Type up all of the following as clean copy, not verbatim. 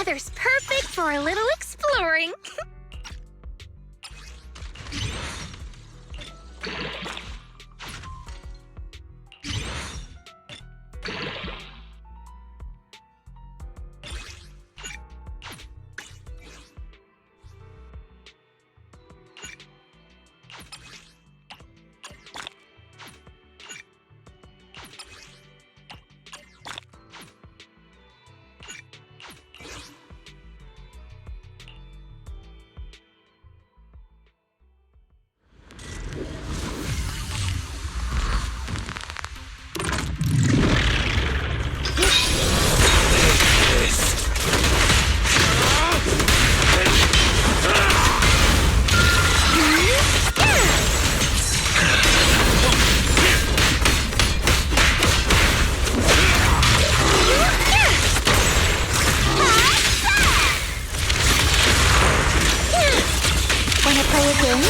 weather's perfect for a little exploring. Wanna play a game?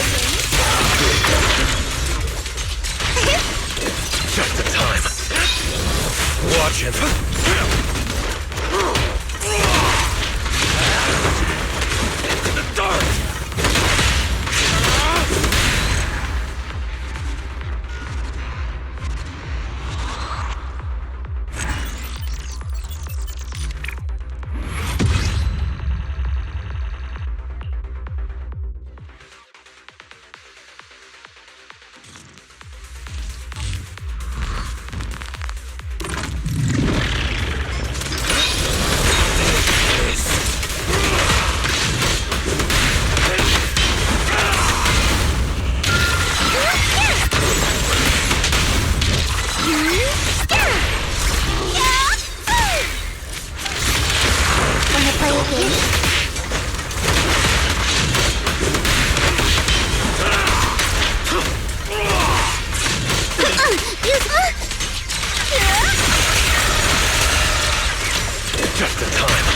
Just the time. Watch him. Into the dark. Wanna play a game? Just the time.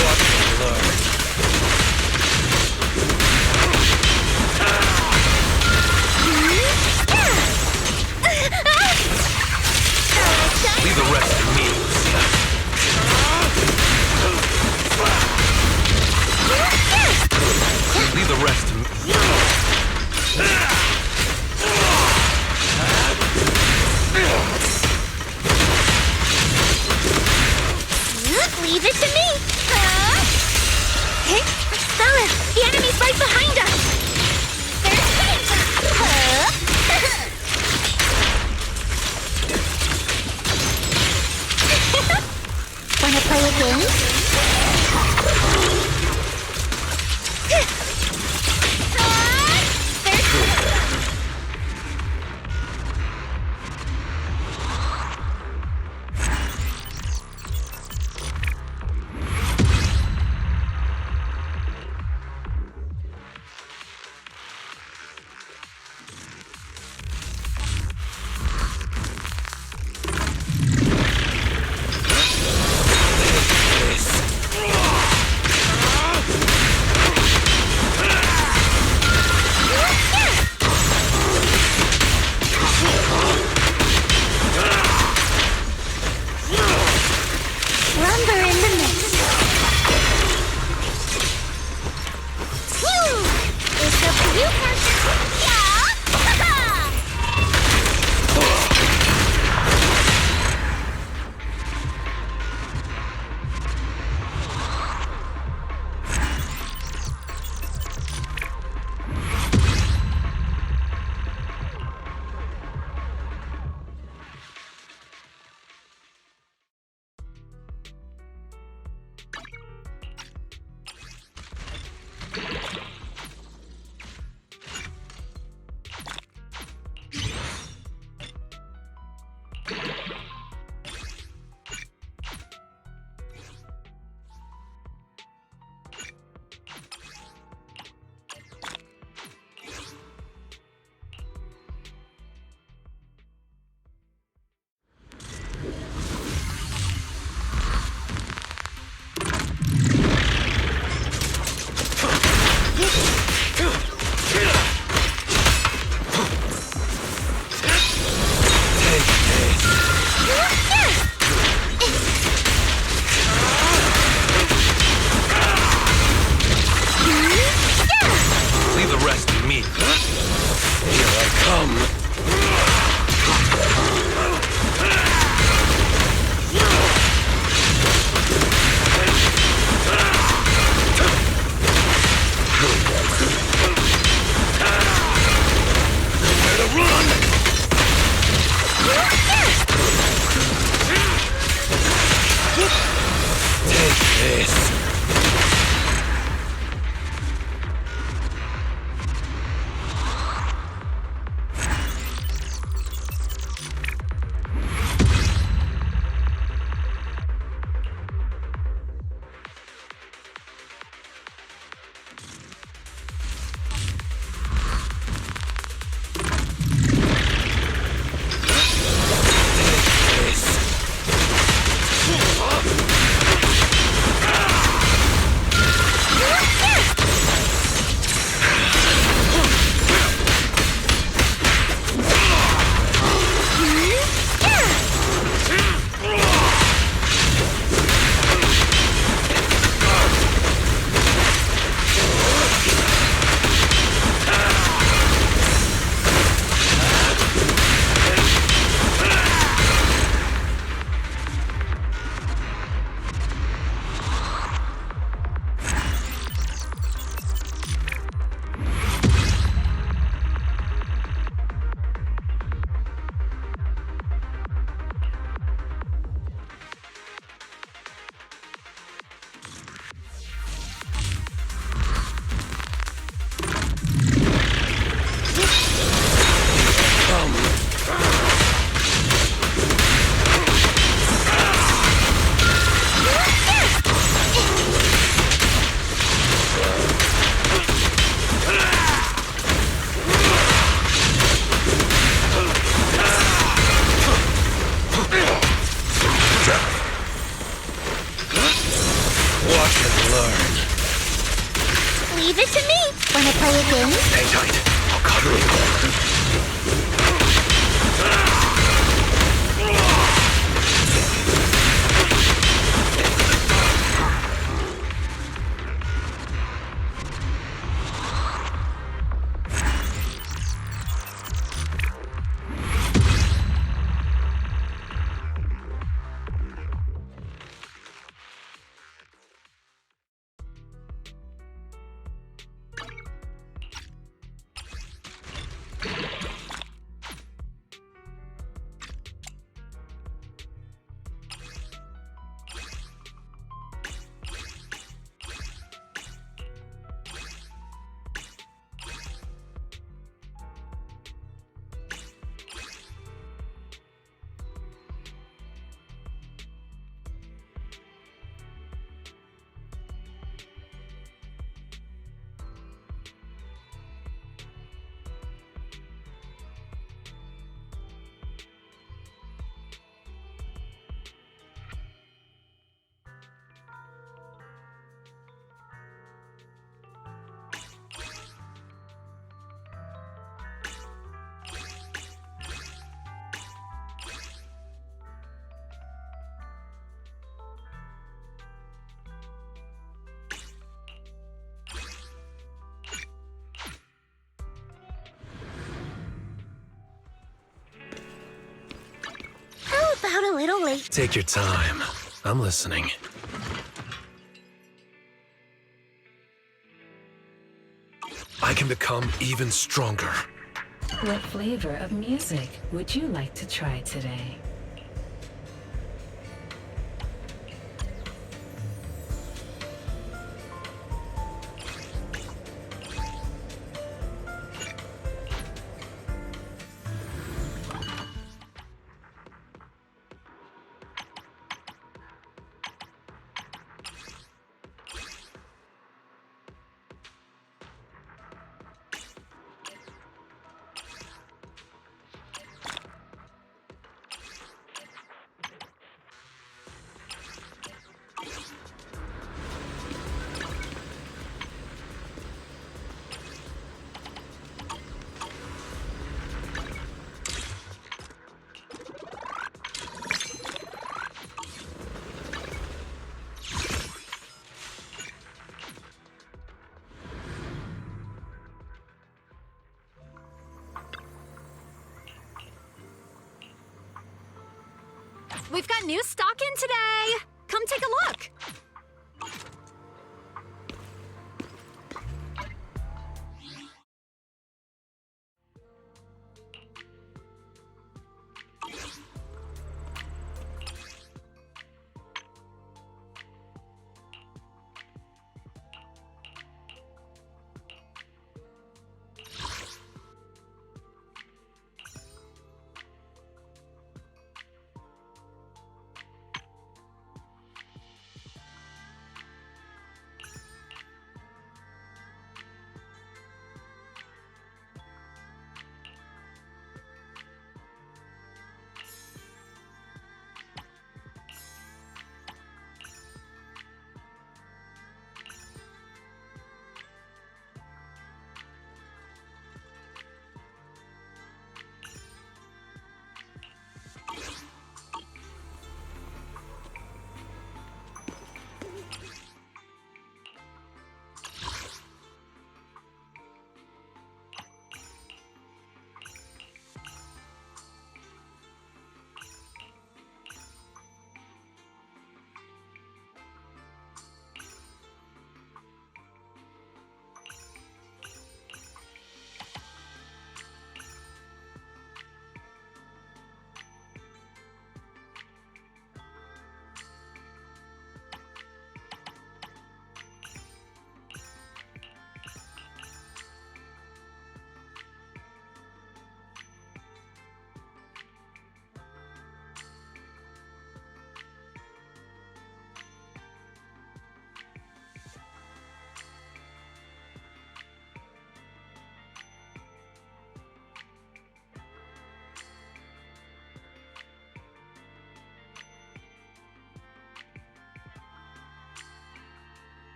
Watch and learn. Here I come. Nowhere to run! Take this. Watch and learn. Leave it to me. Wanna play a game? Hang tight. I'll cover you. About a little late. Take your time. I'm listening. I can become even stronger. What flavor of music would you like to try today? We've got new stock in today! Come take a look!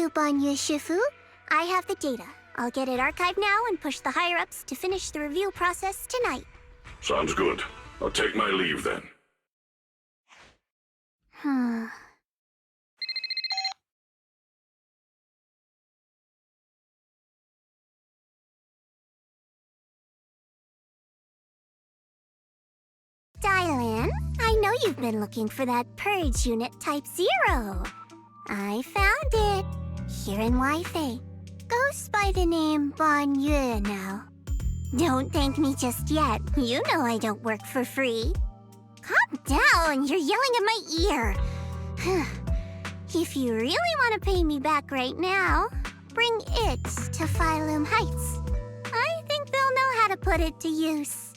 you, Banyu Shifu. I have the data. I'll get it archived now and push the higher-ups to finish the review process tonight. Sounds good. I'll take my leave then. Dylan, I know you've been looking for that purge unit Type 0. I found it. Here in Wi-Fi. Goes by the name Banyu now. Don't thank me just yet. You know I don't work for free. Calm down, you're yelling at my ear. If you really want to pay me back right now, bring it to Phylum Heights. I think they'll know how to put it to use.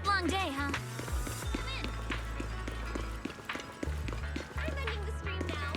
Long day, huh? I'm ending the stream now.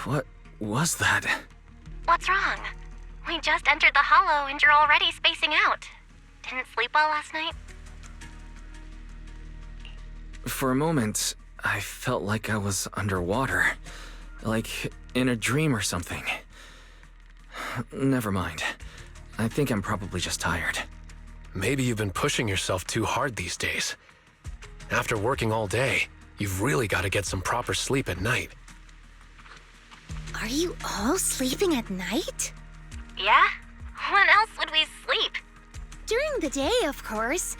What was that? What's wrong? We just entered the hollow and you're already spacing out. Didn't sleep well last night? For a moment, I felt like I was underwater. Like in a dream or something. Never mind. I think I'm probably just tired. Maybe you've been pushing yourself too hard these days. After working all day, you've really got to get some proper sleep at night. Are you all sleeping at night? Yeah? When else would we sleep? During the day, of course.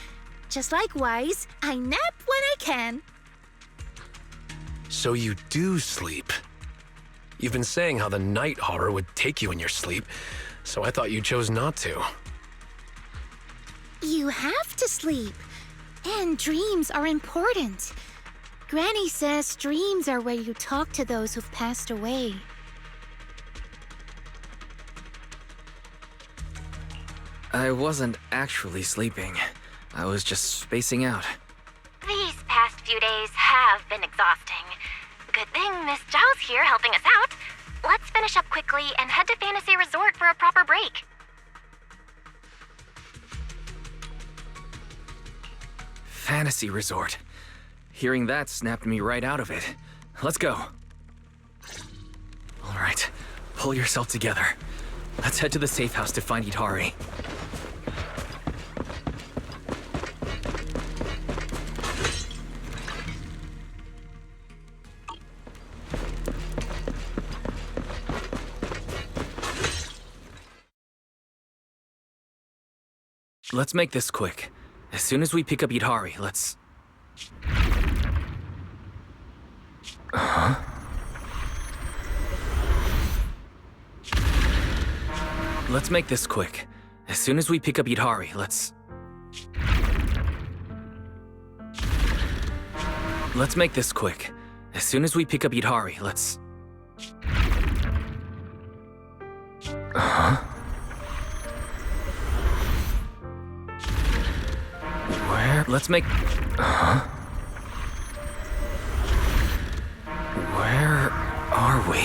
Just like Wise, I nap when I can. So you do sleep. You've been saying how the night horror would take you in your sleep, so I thought you chose not to. You have to sleep. And dreams are important. Granny says dreams are where you talk to those who've passed away. I wasn't actually sleeping. I was just spacing out. These past few days have been exhausting. Good thing Miss Zhao's here helping us out. Let's finish up quickly and head to Fantasy Resort for a proper break. Fantasy Resort. Hearing that snapped me right out of it. Let's go. All right, pull yourself together. Let's head to the safe house to find Itari. Let's make this quick. As soon as we pick up Itari, let's... Let's make this quick. As soon as we pick up Itari, let's... Let's make this quick. As soon as we pick up Itari, let's... Where? Let's make... Where are we?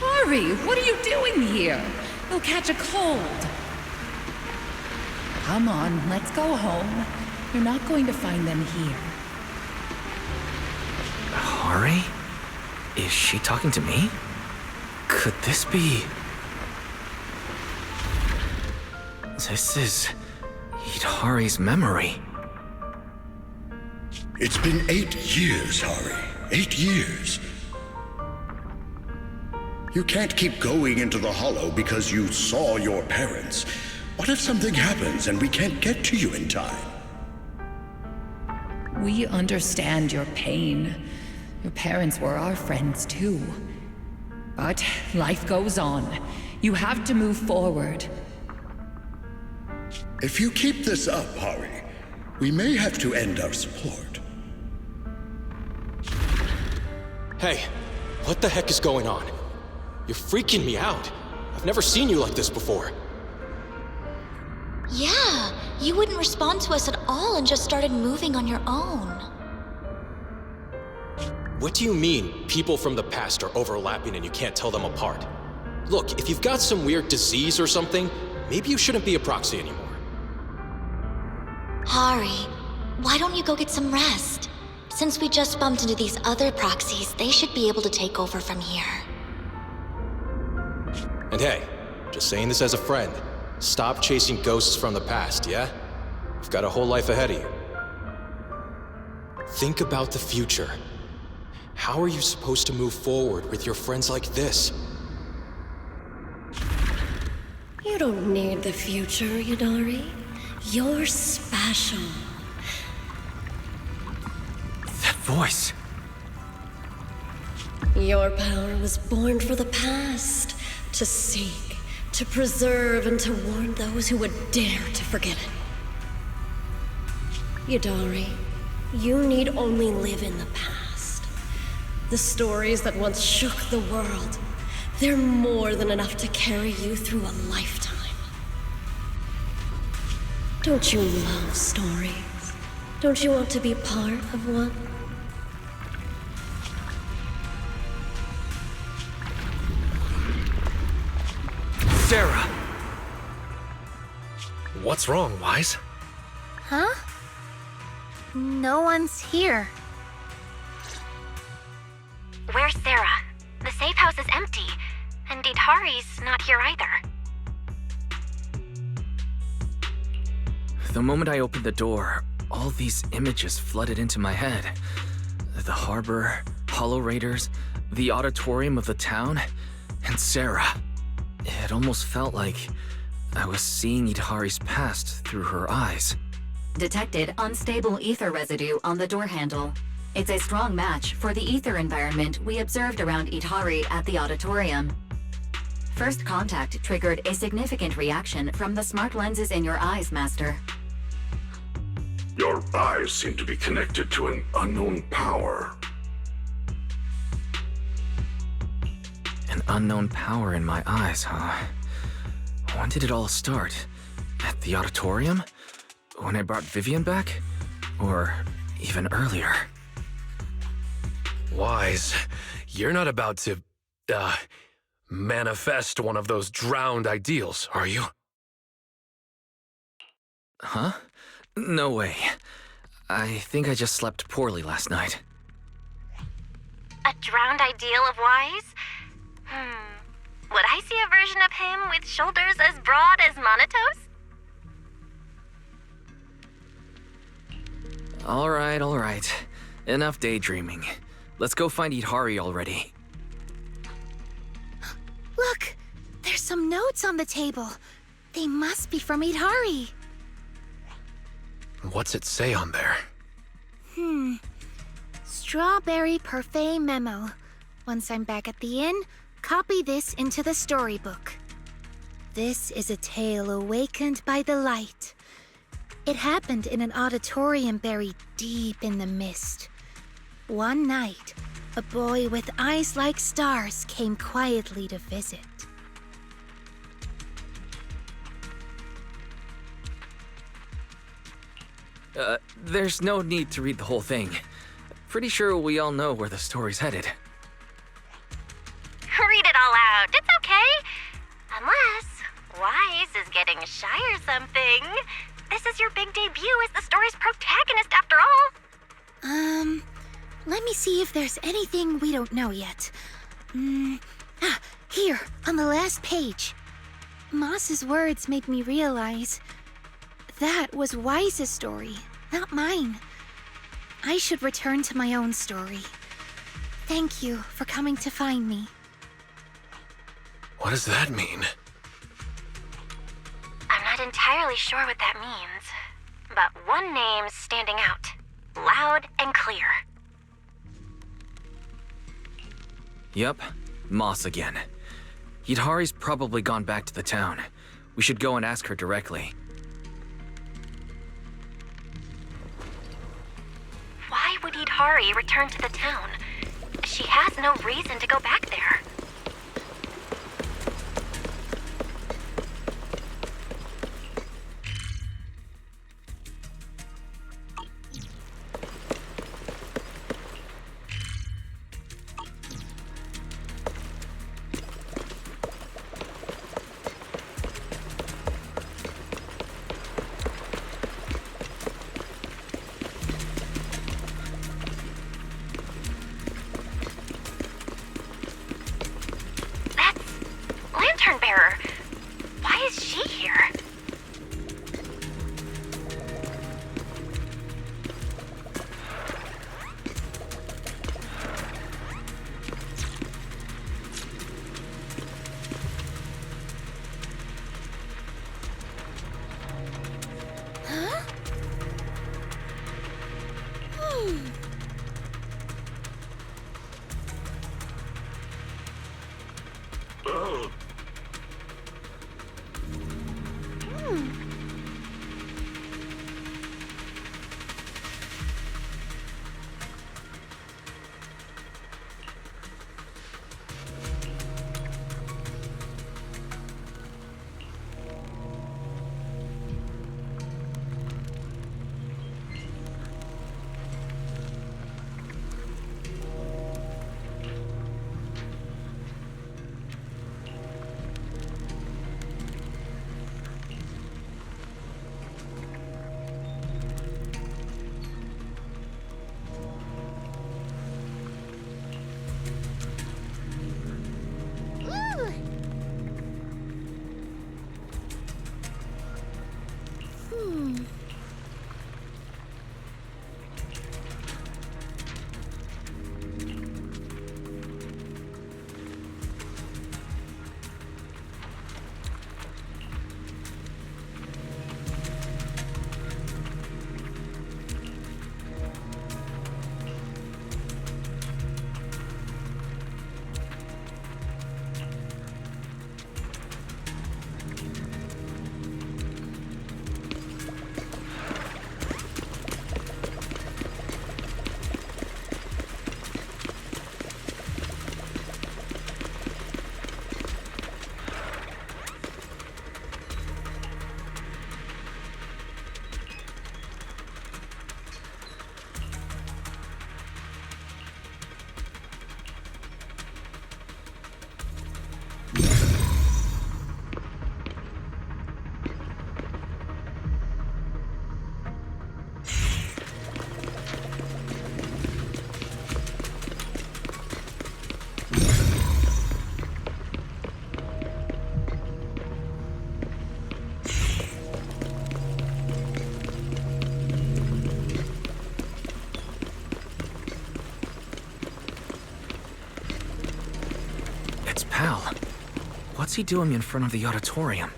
Hurry! What are you doing here? You'll catch a cold. Come on, let's go home. You're not going to find them here. Hari? Is she talking to me? Could this be... This is... Itari's memory. It's been 8 years, Hari. 8 years. You can't keep going into the hollow because you saw your parents. What if something happens and we can't get to you in time? We understand your pain. Your parents were our friends too. But life goes on. You have to move forward. If you keep this up, Hari, we may have to end our support. Hey, what the heck is going on? You're freaking me out. I've never seen you like this before. Yeah, you wouldn't respond to us at all and just started moving on your own. What do you mean, people from the past are overlapping and you can't tell them apart? Look, if you've got some weird disease or something, maybe you shouldn't be a proxy anymore. Hari, why don't you go get some rest? Since we just bumped into these other proxies, they should be able to take over from here. And hey, just saying this as a friend, stop chasing ghosts from the past, yeah? You've got a whole life ahead of you. Think about the future. How are you supposed to move forward with your friends like this? You don't need the future, Yudari. You're special. That voice. Your power was born for the past, to seek, to preserve, and to warn those who would dare to forget it. Yudari, you need only live in the past. The stories that once shook the world, they're more than enough to carry you through a lifetime. Don't you love stories? Don't you want to be part of one? Sarah! What's wrong, Wise? Huh? No one's here. Where's Sarah? The safe house is empty, and Itari's not here either. The moment I opened the door, all these images flooded into my head. The harbor, Hollow Raiders, the auditorium of the town, and Sarah. It almost felt like I was seeing Itari's past through her eyes. Detected unstable ether residue on the door handle. It's a strong match for the ether environment we observed around Itari at the auditorium. First contact triggered a significant reaction from the smart lenses in your eyes, Master. Your eyes seem to be connected to an unknown power. An unknown power in my eyes, huh? When did it all start? At the auditorium? When I brought Vivian back? Or even earlier? Wise, you're not about to, manifest one of those drowned ideals, are you? Huh? No way. I think I just slept poorly last night. A drowned ideal of Wise? Would I see a version of him with shoulders as broad as Monito's? All right. Enough daydreaming. Let's go find Itari already. Look! There's some notes on the table. They must be from Itari. What's it say on there? Strawberry Parfait memo. Once I'm back at the inn, copy this into the storybook. This is a tale awakened by the light. It happened in an auditorium buried deep in the mist. One night, a boy with eyes like stars came quietly to visit. There's no need to read the whole thing. Pretty sure we all know where the story's headed. Read it all out. It's okay. Unless Wise is getting shy or something. This is your big debut as the story's protagonist after all. Let me see if there's anything we don't know yet. Here, on the last page. Moss's words made me realize that was Wise's story, not mine. I should return to my own story. Thank you for coming to find me. What does that mean? I'm not entirely sure what that means, but one name's standing out, loud and clear. Yep, Moss again. Itari's probably gone back to the town. We should go and ask her directly. Why would Itari return to the town? She has no reason to go back there. What's he doing in front of the auditorium?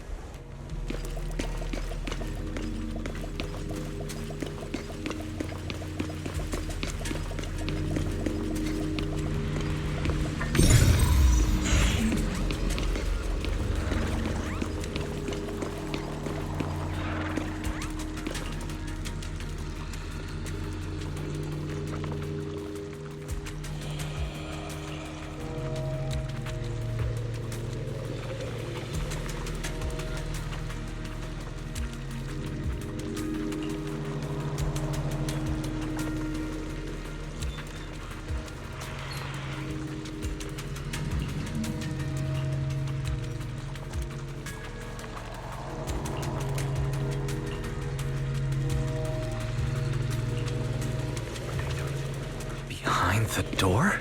Behind the door?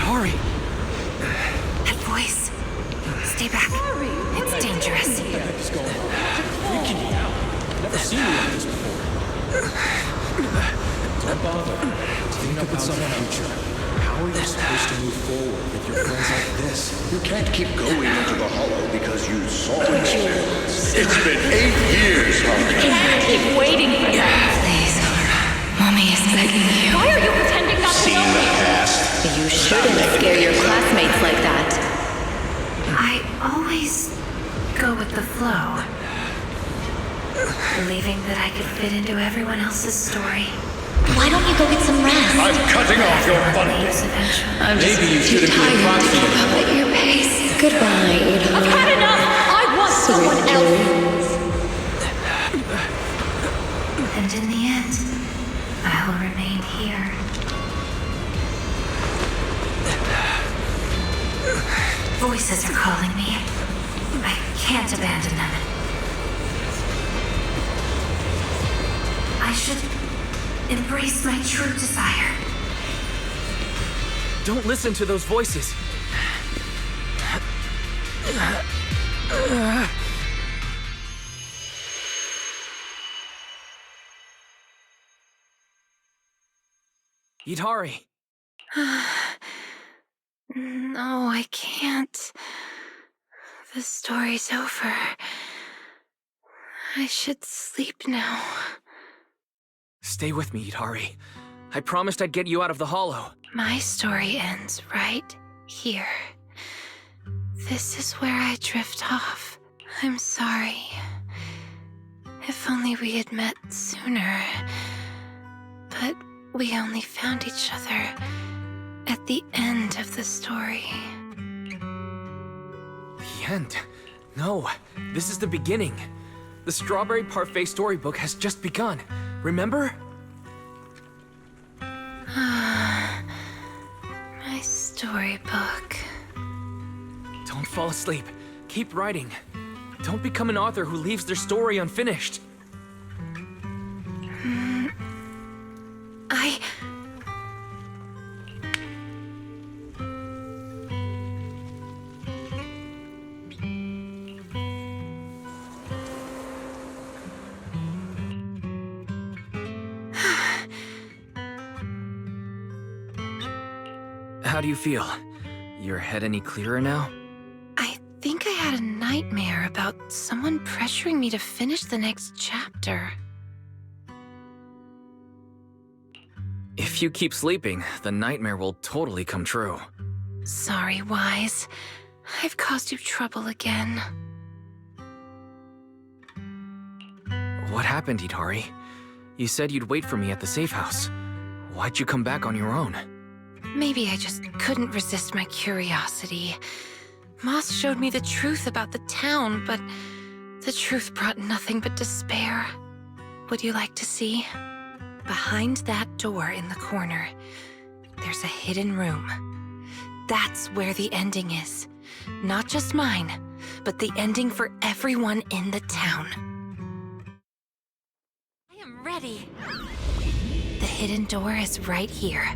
Hurry! That voice. Stay back. It's dangerous. What the heck is going on? Freaking me out. Never seen you like this before. Don't bother. Think about the future. How are you supposed to move forward with your friends like this? You can't keep going into the hollow because you saw your parents. It's been 8 years, Harry. Can't keep waiting for that. Please, Mommy is begging you. Why are you pretending not to know me? You shouldn't scare your classmates like that. I always go with the flow. Believing that I could fit into everyone else's story. Why don't you go get some rest? I'm cutting off your funding. I'm Maybe you shouldn't be a proxy anymore. at your pace. Goodbye, Ida. I've had enough! I want someone else! And in the end, I'll remain here. Voices are calling me. I can't abandon them. I should embrace my true desire. Don't listen to those voices. Itari. No, I can't. The story's over. I should sleep now. Stay with me, Itari. I promised I'd get you out of the hollow. My story ends right here. This is where I drift off. I'm sorry. If only we had met sooner. But we only found each other at the end of the story. The end? No, this is the beginning. The Strawberry Parfait storybook has just begun. Remember? My storybook. Don't fall asleep. Keep writing. Don't become an author who leaves their story unfinished. How do you feel? Your head any clearer now? I think I had a nightmare about someone pressuring me to finish the next chapter. If you keep sleeping, the nightmare will totally come true. Sorry, Wise. I've caused you trouble again. What happened, Itari? You said you'd wait for me at the safe house. Why'd you come back on your own? Maybe I just couldn't resist my curiosity. Moss showed me the truth about the town, but the truth brought nothing but despair. Would you like to see? Behind that door in the corner, there's a hidden room. That's where the ending is. Not just mine, but the ending for everyone in the town. I am ready. The hidden door is right here.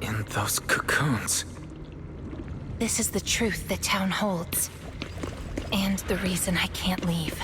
in those cocoons. This is the truth the town holds. And the reason I can't leave.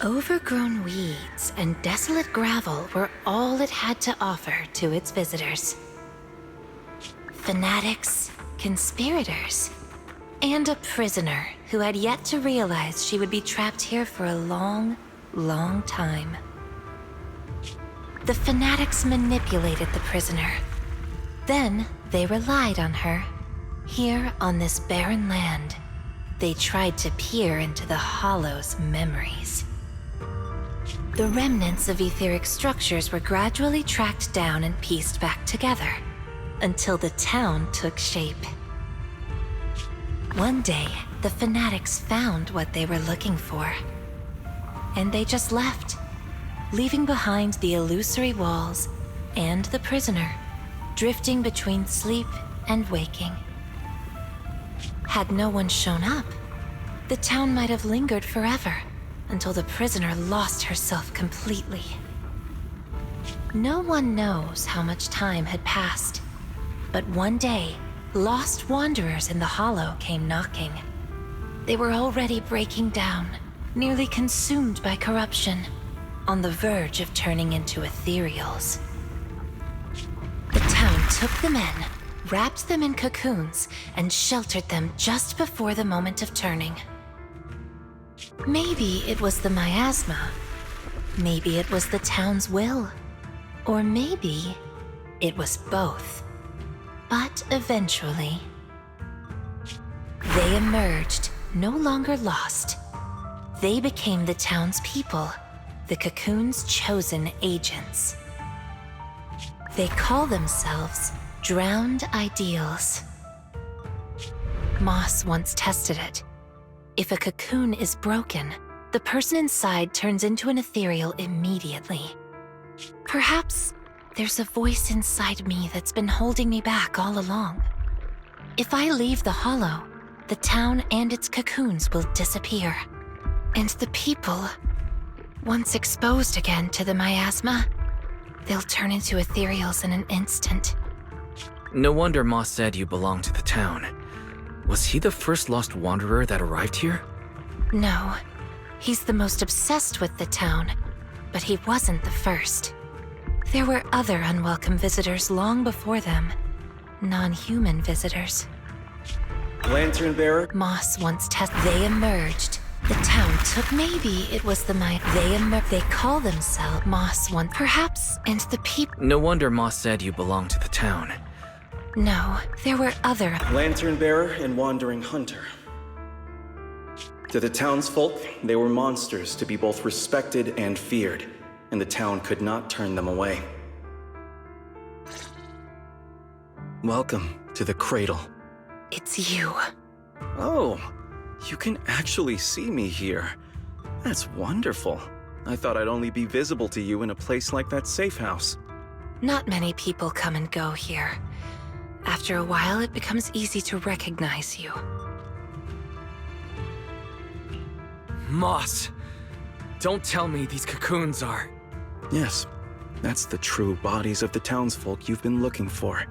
Overgrown weeds and desolate gravel were all it had to offer to its visitors. Fanatics, conspirators, and a prisoner who had yet to realize she would be trapped here for a long, long time. The fanatics manipulated the prisoner. Then they relied on her. Here on this barren land, they tried to peer into the Hollow's memories. The remnants of etheric structures were gradually tracked down and pieced back together, until the town took shape. One day, the fanatics found what they were looking for. And they just left, leaving behind the illusory walls and the prisoner, drifting between sleep and waking. Had no one shown up, the town might have lingered forever, until the prisoner lost herself completely. No one knows how much time had passed, but one day, lost wanderers in the Hollow came knocking. They were already breaking down, nearly consumed by corruption, on the verge of turning into ethereals. The town took them in, wrapped them in cocoons, and sheltered them just before the moment of turning. Maybe it was the miasma. Maybe it was the town's will. Or maybe it was both. But eventually, they emerged, no longer lost. They became the town's people, the cocoon's chosen agents. They call themselves Drowned Ideals. Moss once tested it. If a cocoon is broken, the person inside turns into an ethereal immediately. Perhaps there's a voice inside me that's been holding me back all along. If I leave the Hollow, the town and its cocoons will disappear. And the people, once exposed again to the miasma, they'll turn into ethereals in an instant. No wonder Moss said you belonged to the town. Was he the first lost wanderer that arrived here? No, he's the most obsessed with the town, but he wasn't the first. There were other unwelcome visitors long before them. Non-human visitors. Lantern bearer? Moss once tested. They emerged. The town took. Maybe it was the They call themselves Moss once. Perhaps. And the people. No wonder Moss said you belonged to the town. No, there were other. Lantern bearer and wandering hunter. To the townsfolk, they were monsters to be both respected and feared, and the town could not turn them away. Welcome to the cradle. It's you. Oh, you can actually see me here. That's wonderful. I thought I'd only be visible to you in a place like that safe house. Not many people come and go here. After a while, it becomes easy to recognize you. Moss! Don't tell me these cocoons are... Yes, that's the true bodies of the townsfolk you've been looking for.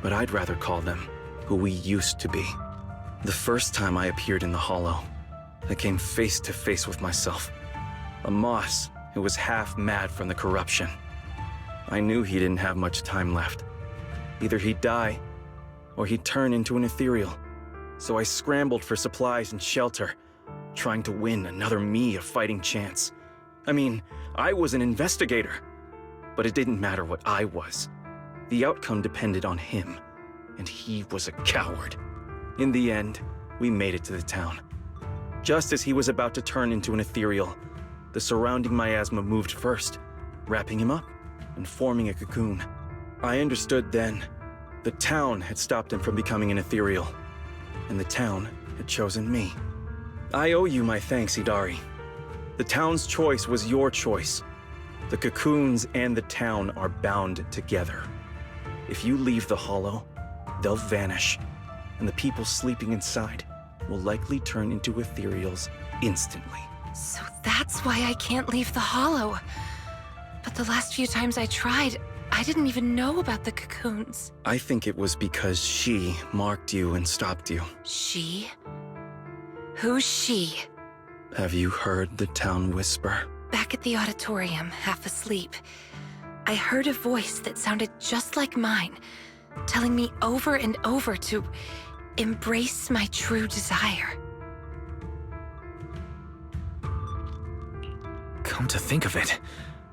But I'd rather call them who we used to be. The first time I appeared in the Hollow, I came face to face with myself. A Moss who was half mad from the corruption. I knew he didn't have much time left. Either he'd die, or he'd turn into an ethereal. So I scrambled for supplies and shelter, trying to win another me a fighting chance. I mean, I was an investigator, but it didn't matter what I was. The outcome depended on him, and he was a coward. In the end, we made it to the town. Just as he was about to turn into an ethereal, the surrounding miasma moved first, wrapping him up and forming a cocoon. I understood then. The town had stopped him from becoming an ethereal, and the town had chosen me. I owe you my thanks, Idari. The town's choice was your choice. The cocoons and the town are bound together. If you leave the Hollow, they'll vanish, and the people sleeping inside will likely turn into ethereals instantly. So that's why I can't leave the Hollow. But the last few times I tried, I didn't even know about the cocoons. I think it was because she marked you and stopped you. She? Who's she? Have you heard the town whisper? Back at the auditorium, half asleep, I heard a voice that sounded just like mine, telling me over and over to embrace my true desire. Come to think of it,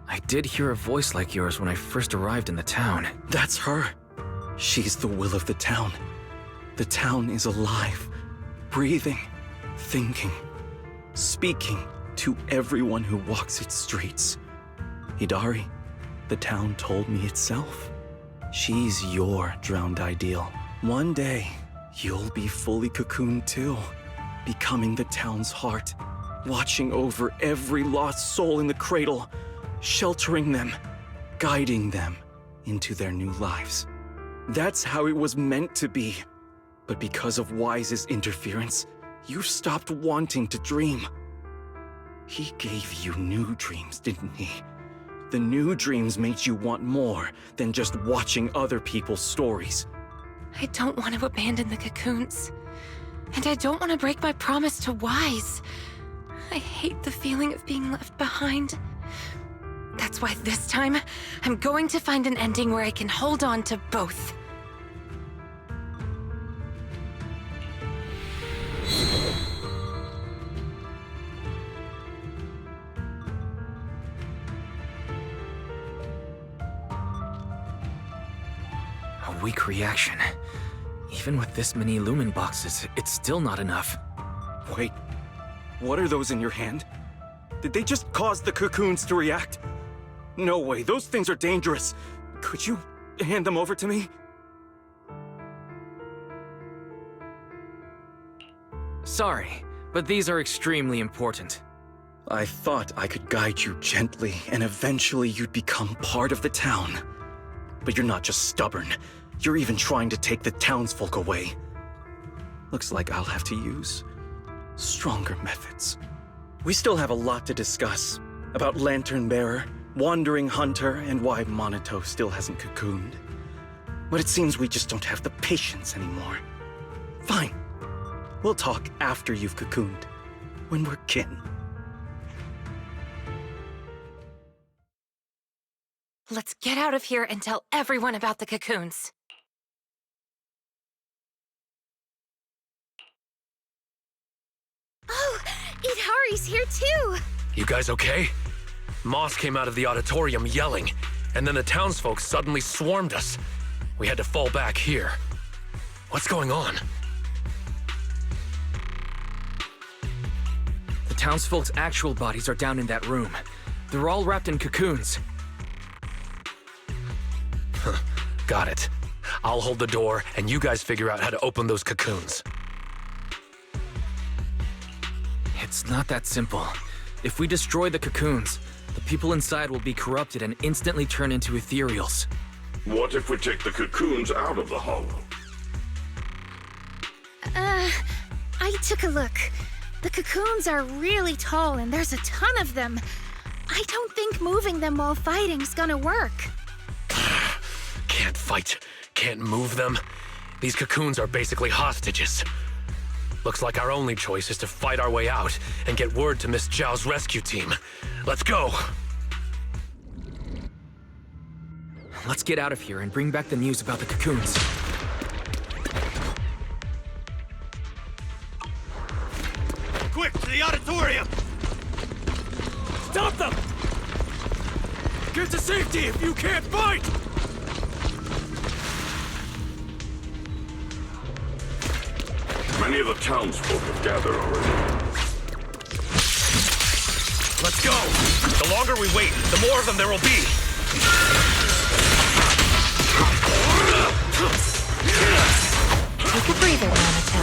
I did hear a voice like yours when I first arrived in the town. That's her. She's the will of the town. The town is alive, breathing, thinking, speaking to everyone who walks its streets. Idari, the town told me itself. She's your drowned ideal. One day, you'll be fully cocooned too, becoming the town's heart, watching over every lost soul in the cradle, sheltering them, guiding them into their new lives. That's how it was meant to be. But because of Wise's interference, you stopped wanting to dream. He gave you new dreams, didn't he? The new dreams made you want more than just watching other people's stories. I don't want to abandon the cocoons. And I don't want to break my promise to Wise. I hate the feeling of being left behind. That's why this time, I'm going to find an ending where I can hold on to both. A weak reaction. Even with this many lumen boxes, it's still not enough. Wait, what are those in your hand? Did they just cause the cocoons to react? No way, those things are dangerous. Could you hand them over to me? Sorry, but these are extremely important. I thought I could guide you gently, and eventually you'd become part of the town. But you're not just stubborn. You're even trying to take the townsfolk away. Looks like I'll have to use stronger methods. We still have a lot to discuss about Lantern Bearer, Wandering Hunter, and why Monito still hasn't cocooned. But it seems we just don't have the patience anymore. Fine. We'll talk after you've cocooned, when we're kin. Let's get out of here and tell everyone about the cocoons. Oh, Idari's here too! You guys okay? Moss came out of the auditorium yelling, and then the townsfolk suddenly swarmed us. We had to fall back here. What's going on? The townsfolk's actual bodies are down in that room. They're all wrapped in cocoons. Got it. I'll hold the door, and you guys figure out how to open those cocoons. It's not that simple. If we destroy the cocoons, the people inside will be corrupted and instantly turn into ethereals. What if we take the cocoons out of the hollow? I took a look. The cocoons are really tall and there's a ton of them. I don't think moving them while fighting's gonna work. Can't fight, can't move them. These cocoons are basically hostages. Looks like our only choice is to fight our way out and get word to Miss Zhao's rescue team. Let's go! Let's get out of here and bring back the news about the cocoons. Quick, to the auditorium! Stop them! Get to safety if you can't fight! Many of the townsfolk have gathered already. Let's go! The longer we wait, the more of them there will be! Take a breather, Monato.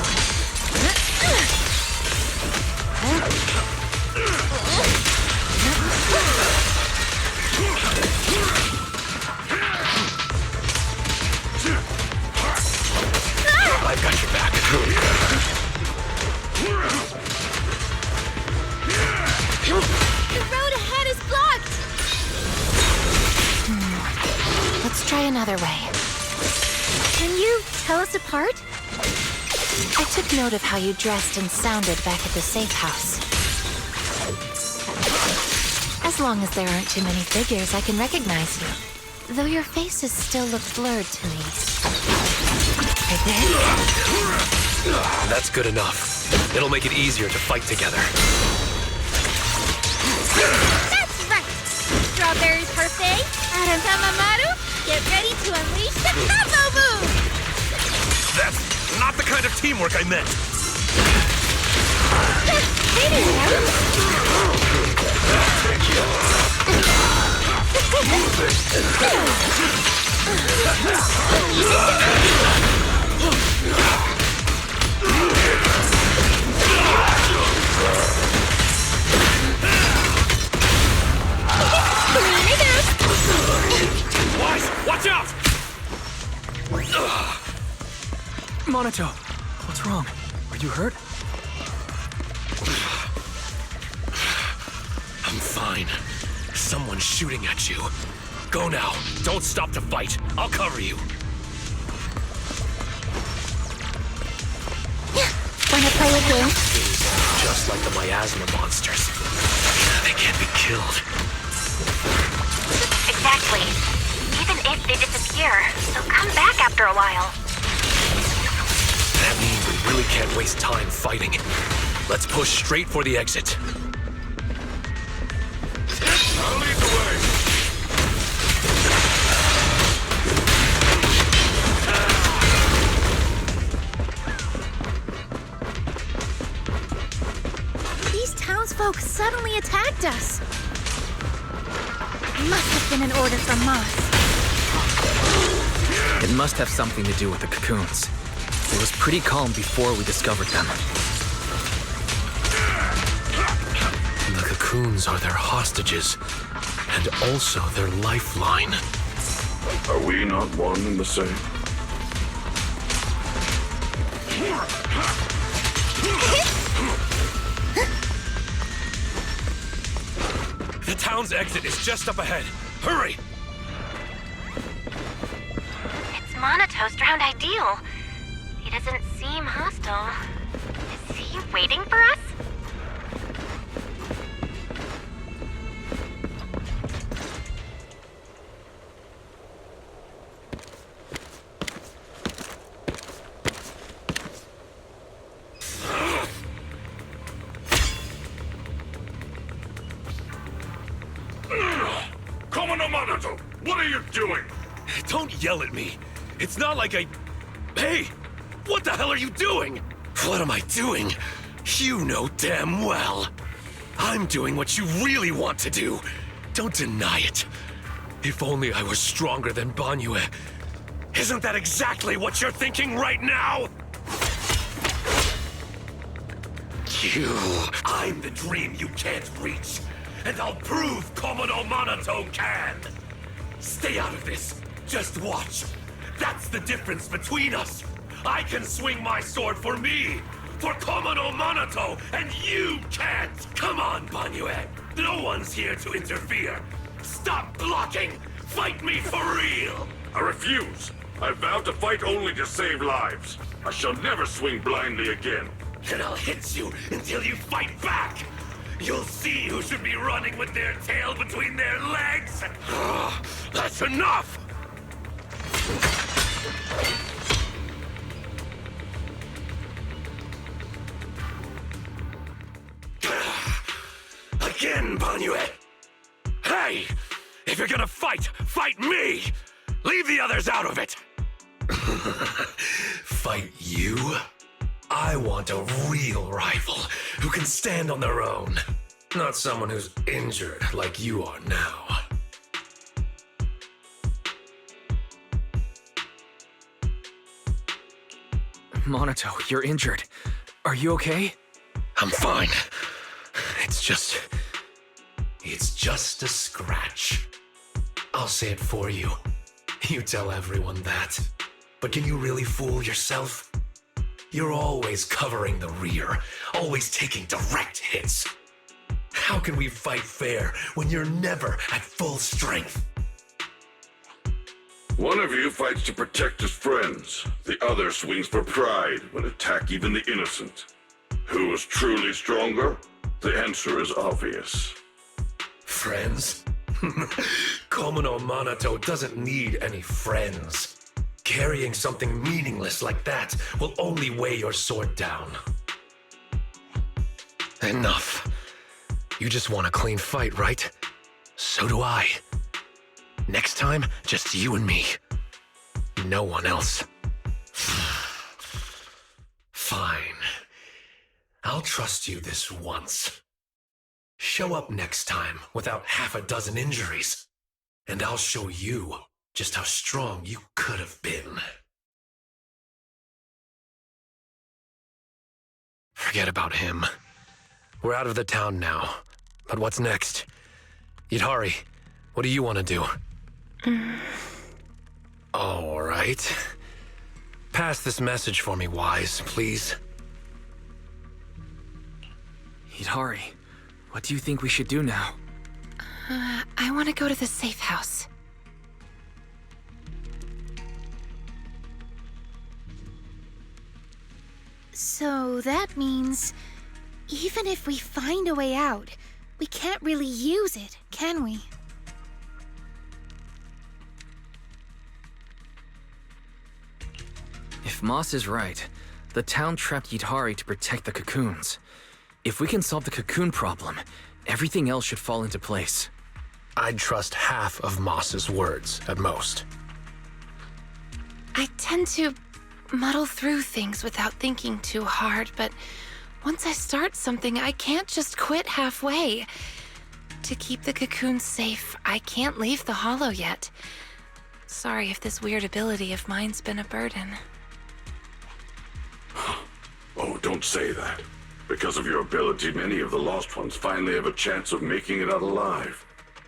I've got your back. The road ahead is blocked! Let's try another way. Can you tell us apart? I took note of how you dressed and sounded back at the safe house. As long as there aren't too many figures, I can recognize you. Though your faces still look blurred to me. Right there? That's good enough. It'll make it easier to fight together. That's right! Strawberry Parfait, Adam Tamamaru, get ready to unleash the combo move! That's not the kind of teamwork I meant! Watch out! Monato, what's wrong? Are you hurt? I'm fine. Someone's shooting at you. Go now. Don't stop to fight. I'll cover you. Wanna play a game? Just like the miasma monsters. They can't be killed. Exactly. Even if they disappear, they'll come back after a while. That means we really can't waste time fighting. Let's push straight for the exit. I'll lead the way. These townsfolk suddenly attacked us. Must have been an order from Moss. It must have something to do with the cocoons. It was pretty calm before we discovered them. The cocoons are their hostages, and also their lifeline. Are we not one and the same? The town's exit is just up ahead. Hurry! It's Monato's drowned ideal. He doesn't seem hostile. Is he waiting for us? Monato, what are you doing? Don't yell at me. It's not like I... Hey! What the hell are you doing? What am I doing? You know damn well. I'm doing what you really want to do. Don't deny it. If only I were stronger than Banyue. Isn't that exactly what you're thinking right now? I'm the dream you can't reach, and I'll prove Komodo Monoto can. Stay out of this. Just watch. That's the difference between us. I can swing my sword for me, for Komodo Monoto, and you can't. Come on, Banyue. No one's here to interfere. Stop blocking. Fight me for real. I refuse. I vow to fight only to save lives. I shall never swing blindly again. Then I'll hit you until you fight back. You'll see who should be running with their tail between their legs. That's enough! Again, Banyue! Hey! If you're gonna fight, fight me! Leave the others out of it! Fight you? I want a real rival who can stand on their own. Not someone who's injured like you are now. Monoto, you're injured. Are you okay? I'm fine. It's just a scratch. I'll say it for you. You tell everyone that. But can you really fool yourself? You're always covering the rear, always taking direct hits. How can we fight fair when you're never at full strength? One of you fights to protect his friends. The other swings for pride when attack even the innocent. Who is truly stronger? The answer is obvious. Friends? Komodo Monoto doesn't need any friends. Carrying something meaningless like that will only weigh your sword down. Enough. You just want a clean fight, right? So do I. Next time, just you and me. No one else. Fine. I'll trust you this once. Show up next time without half a dozen injuries, and I'll show you just how strong you could have been. Forget about him. We're out of the town now, but what's next? Yidhari, what do you want to do? All right. Pass this message for me, Wise, please. Yidhari, what do you think we should do now? I want to go to the safe house. So that means, even if we find a way out, we can't really use it, can we? If Moss is right, the town trapped Yidhari to protect the cocoons. If we can solve the cocoon problem, everything else should fall into place. I'd trust half of Moss's words, at most. I tend to muddle through things without thinking too hard, but once I start something, I can't just quit halfway. To keep the cocoons safe, I can't leave the hollow yet. Sorry if this weird ability of mine's been a burden. Oh, don't say that. Because of your ability, many of the lost ones finally have a chance of making it out alive.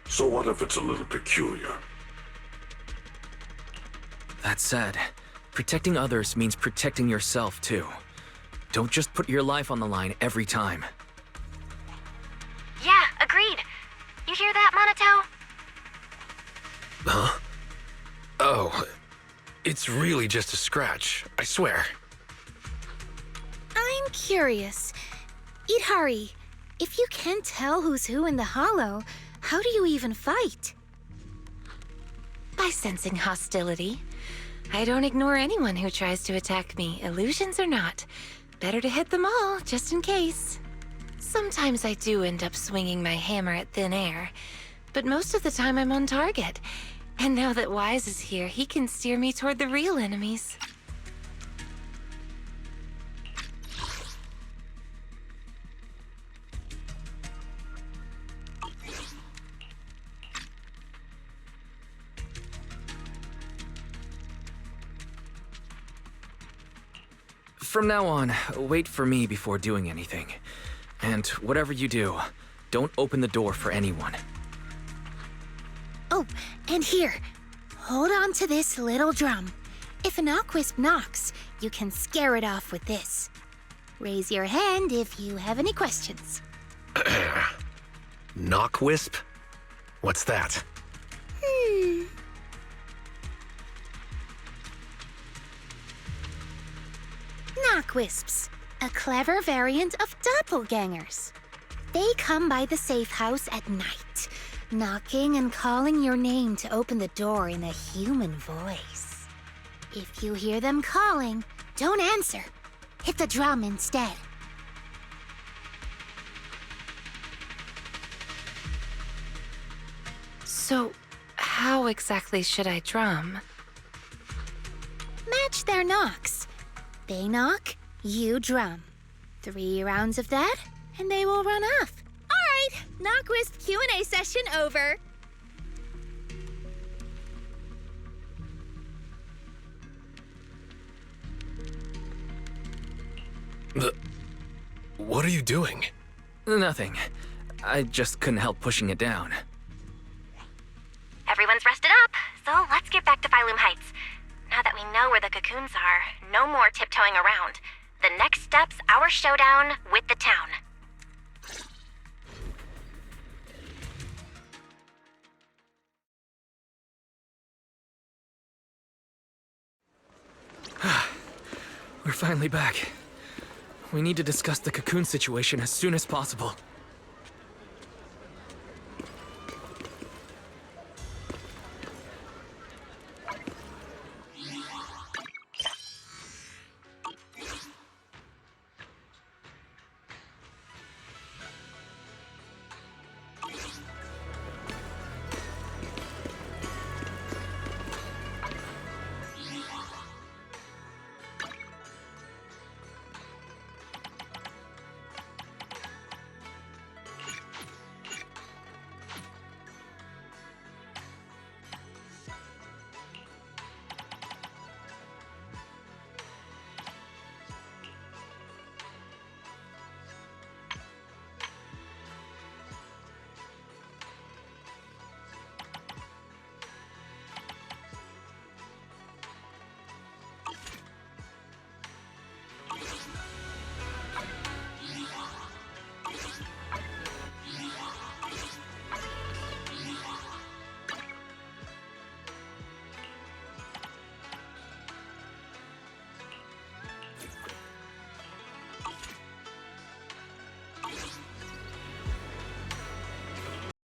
So what if it's a little peculiar? That said, protecting others means protecting yourself too. Don't just put your life on the line every time. Yeah, agreed. You hear that, Monoto? Huh? Oh, it's really just a scratch, I swear. I'm curious. Yidhari, if you can't tell who's who in the hollow, how do you even fight? By sensing hostility. I don't ignore anyone who tries to attack me, illusions or not. Better to hit them all, just in case. Sometimes I do end up swinging my hammer at thin air, but most of the time I'm on target. And now that Wise is here, he can steer me toward the real enemies. From now on, wait for me before doing anything. And whatever you do, don't open the door for anyone. Oh, and here. Hold on to this little drum. If an Knockwisp knocks, you can scare it off with this. Raise your hand if you have any questions. Knockwisp? What's that? Knockwisps, a clever variant of doppelgangers. They come by the safe house at night, knocking and calling your name to open the door in a human voice. If you hear them calling, don't answer. Hit the drum instead. So, how exactly should I drum? Match their knocks. They knock, you drum. 3 rounds of that, and they will run off. All right, Knockwisp Q&A session over. What are you doing? Nothing. I just couldn't help pushing it down. Everyone's rested up, so let's get back to Phylum Heights. Now that we know where the cocoons are, no more tiptoeing around. The next step's our showdown with the town. We're finally back. We need to discuss the cocoon situation as soon as possible.